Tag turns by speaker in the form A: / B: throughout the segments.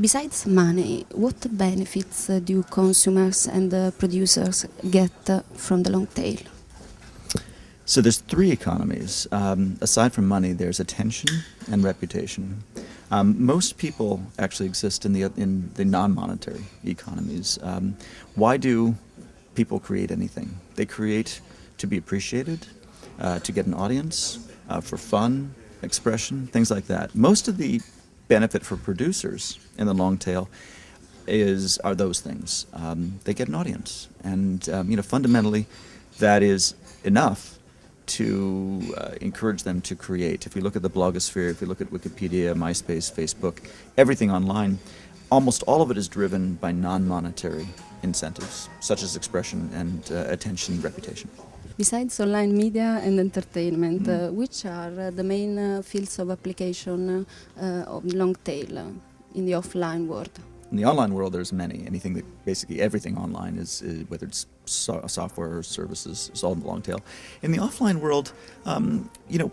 A: Besides money, what benefits do consumers and producers get from the long tail?
B: So there's three economies. Aside from money, there's attention and reputation. Most people actually exist in the non-monetary economies. Why do people create anything? They create to be appreciated, to get an audience, for fun, expression, things like that. Most of the benefit for producers in the long tail are those things. They get an audience, and fundamentally, that is enough to encourage them to create. If we look at the blogosphere, if we look at Wikipedia, MySpace, Facebook, everything online, almost all of it is driven by non-monetary incentives, such as expression and attention, reputation.
A: Besides online media and entertainment, which are the main fields of application of long tail in the offline world?
B: In the online world, there's many. Basically everything online is whether it's software or services, is all in the long tail. In the offline world,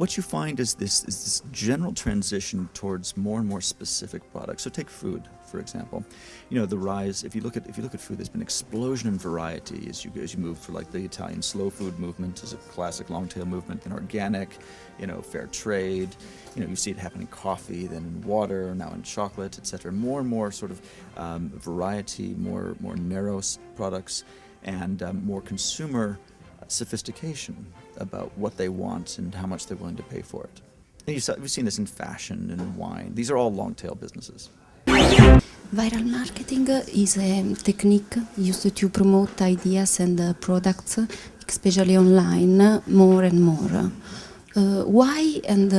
B: what you find is this general transition towards more and more specific products. So take food, for example. The rise. If you look at food, there's been an explosion in variety as you move through, like the Italian slow food movement is a classic long tail movement, and organic, fair trade. You see it happen in coffee, then in water, now in chocolate, etc. More and more sort of variety, more narrow products, and more consumer sophistication about what they want and how much they're willing to pay for it. And we've seen this in fashion and in wine. These are all long-tail businesses.
A: Viral marketing is a technique used to promote ideas and products, especially online, more and more. Why and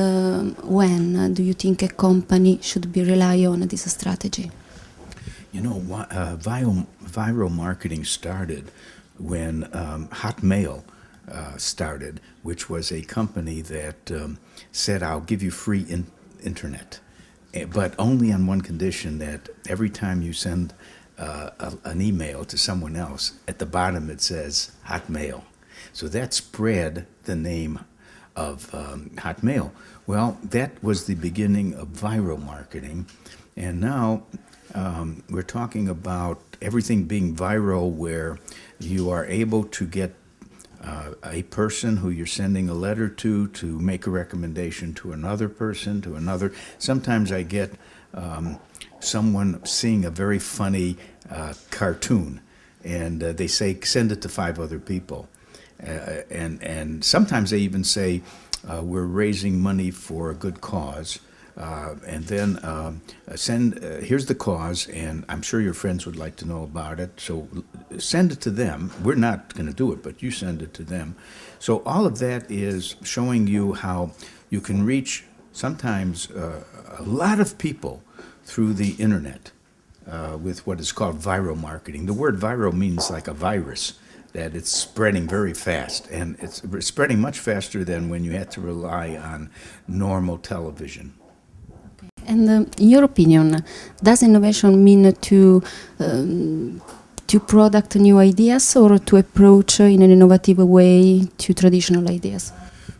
A: when do you think a company should rely on this strategy?
C: Viral marketing started when Hotmail started, which was a company that said, I'll give you free internet, but only on one condition, that every time you send an email to someone else, at the bottom it says Hotmail. So that spread the name of Hotmail. Well, that was the beginning of viral marketing, and now we're talking about everything being viral, where you are able to get a person who you're sending a letter to make a recommendation to another person, to another. Sometimes I get someone seeing a very funny cartoon, and they say, send it to 5 other people. And sometimes they even say, we're raising money for a good cause, and then here's the cause, and I'm sure your friends would like to know about it, so send it to them. We're not going to do it, but you send it to them. So all of that is showing you how you can reach sometimes a lot of people through the internet with what is called viral marketing. The word viral means like a virus, that it's spreading very fast, and it's spreading much faster than when you had to rely on normal television.
A: Okay. And in your opinion, does innovation mean to product new ideas, or to approach in an innovative way to traditional ideas?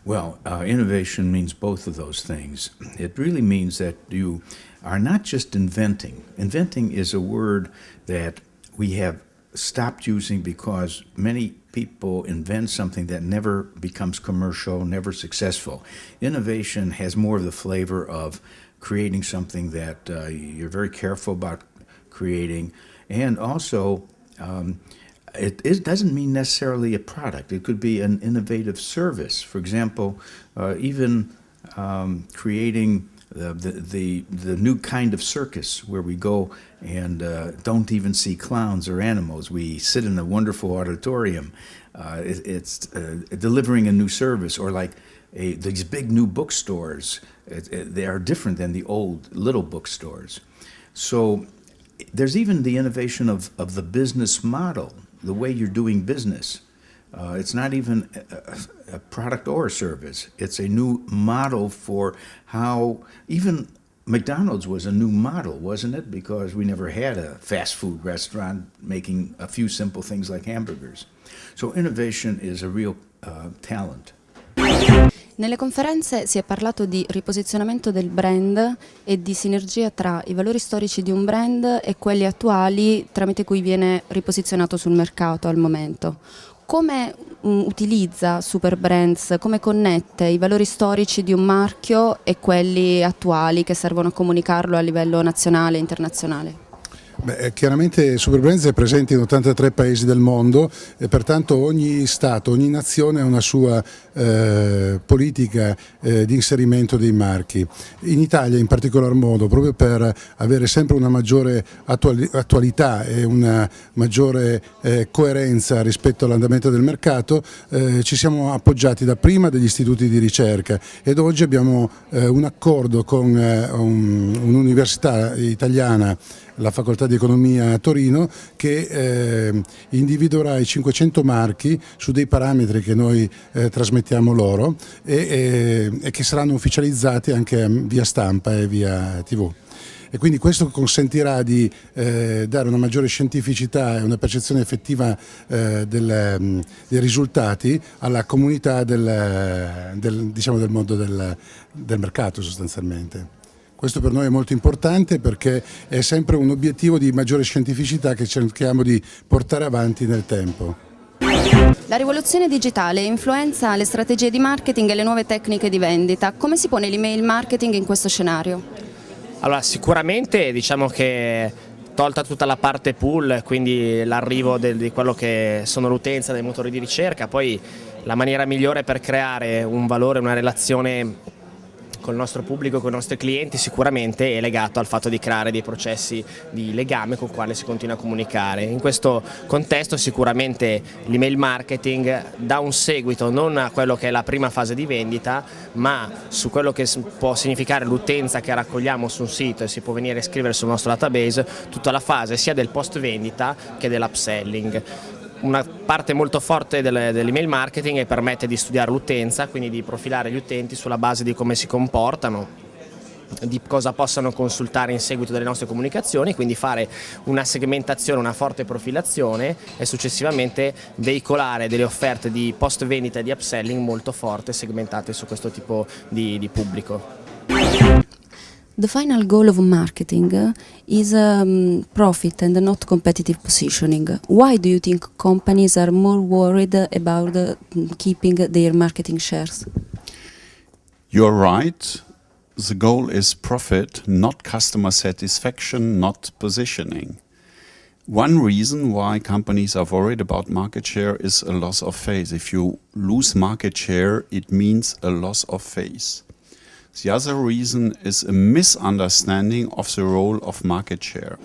C: Well, innovation means both of those things. It really means that you are not just inventing. Inventing is a word that we have stopped using because many people invent something that never becomes commercial, never successful. Innovation has more of the flavor of creating something that you're very careful about creating, and also it doesn't mean necessarily a product. It could be an innovative service. For example, even creating the new kind of circus where we go and don't even see clowns or animals. We sit in a wonderful auditorium. It's delivering a new service, or like these big new bookstores. They are different than the old little bookstores. So there's even the innovation of the business model, the way you're doing business. It's not even a product or a service. It's a new model for how, even McDonald's was a new model, wasn't it? Because we never had a fast food restaurant making a few simple things like hamburgers. So innovation is a real talent.
A: Nelle conferenze si è parlato di riposizionamento del brand e di sinergia tra i valori storici di un brand e quelli attuali tramite cui viene riposizionato sul mercato al momento. Come utilizza Super Brands, come connette i valori storici di un marchio e quelli attuali che servono a comunicarlo a livello nazionale e internazionale?
D: Beh, chiaramente Super Brands è presente in 83 paesi del mondo e pertanto ogni Stato, ogni nazione ha una sua politica di inserimento dei marchi. In Italia in particolar modo, proprio per avere sempre una maggiore attualità e una maggiore coerenza rispetto all'andamento del mercato, ci siamo appoggiati dapprima degli istituti di ricerca ed oggi abbiamo un accordo con un'università italiana, la Facoltà di Economia a Torino, che individuerà i 500 marchi su dei parametri che noi trasmettiamo loro e che saranno ufficializzati anche via stampa e via TV. E quindi questo consentirà di dare una maggiore scientificità e una percezione effettiva dei risultati alla comunità diciamo, del mondo del mercato sostanzialmente. Questo per noi è molto importante perché è sempre un obiettivo di maggiore scientificità che cerchiamo di portare avanti nel tempo.
A: La rivoluzione digitale influenza le strategie di marketing e le nuove tecniche di vendita. Come si pone l'email marketing in questo scenario?
E: Allora, sicuramente diciamo che tolta tutta la parte pool, quindi l'arrivo di quello che sono l'utenza dei motori di ricerca, poi la maniera migliore per creare un valore, una relazione con il nostro pubblico, con i nostri clienti sicuramente è legato al fatto di creare dei processi di legame con quale si continua a comunicare. In questo contesto sicuramente l'email marketing dà un seguito non a quello che è la prima fase di vendita, ma su quello che può significare l'utenza che raccogliamo su un sito e si può venire a iscrivere sul nostro database, tutta la fase sia del post vendita che dell'upselling. Una parte molto forte dell'email marketing permette di studiare l'utenza, quindi di profilare gli utenti sulla base di come si comportano, di cosa possano consultare in seguito delle nostre comunicazioni, quindi fare una segmentazione, una forte profilazione e successivamente veicolare delle offerte di post vendita e di upselling molto forti segmentate su questo tipo di pubblico.
A: The final goal of marketing is profit and not competitive positioning. Why do you think companies are more worried about keeping their marketing shares?
F: You're right. The goal is profit, not customer satisfaction, not positioning. One reason why companies are worried about market share is a loss of face. If you lose market share, it means a loss of face. The other reason is a misunderstanding of the role of market share.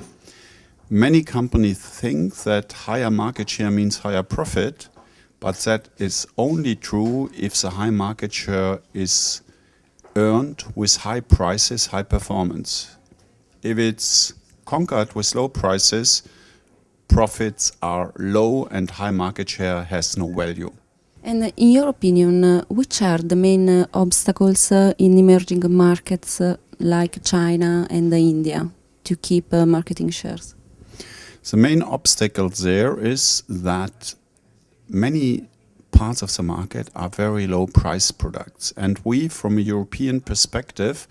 F: Many companies think that higher market share means higher profit, but that is only true if the high market share is earned with high prices, high performance. If it's conquered with low prices, profits are low and high market share has no value.
A: And in your opinion, which are the main obstacles in emerging markets like China and India to keep marketing shares?
F: The main obstacle there is that many parts of the market are very low price products, and we, from a European perspective,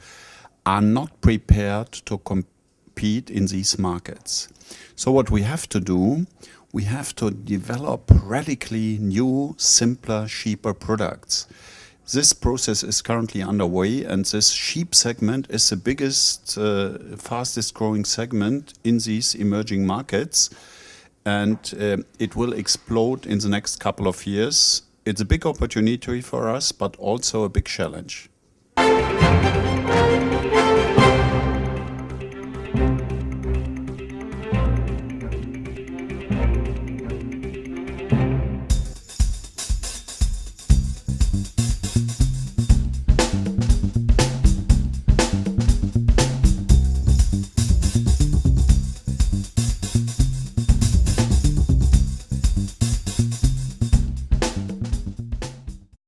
F: are not prepared to compete in these markets. So what we have to do, we have to develop radically new, simpler, cheaper products. This process is currently underway, and this cheap segment is the biggest, fastest growing segment in these emerging markets, and it will explode in the next couple of years. It's a big opportunity for us, but also a big challenge.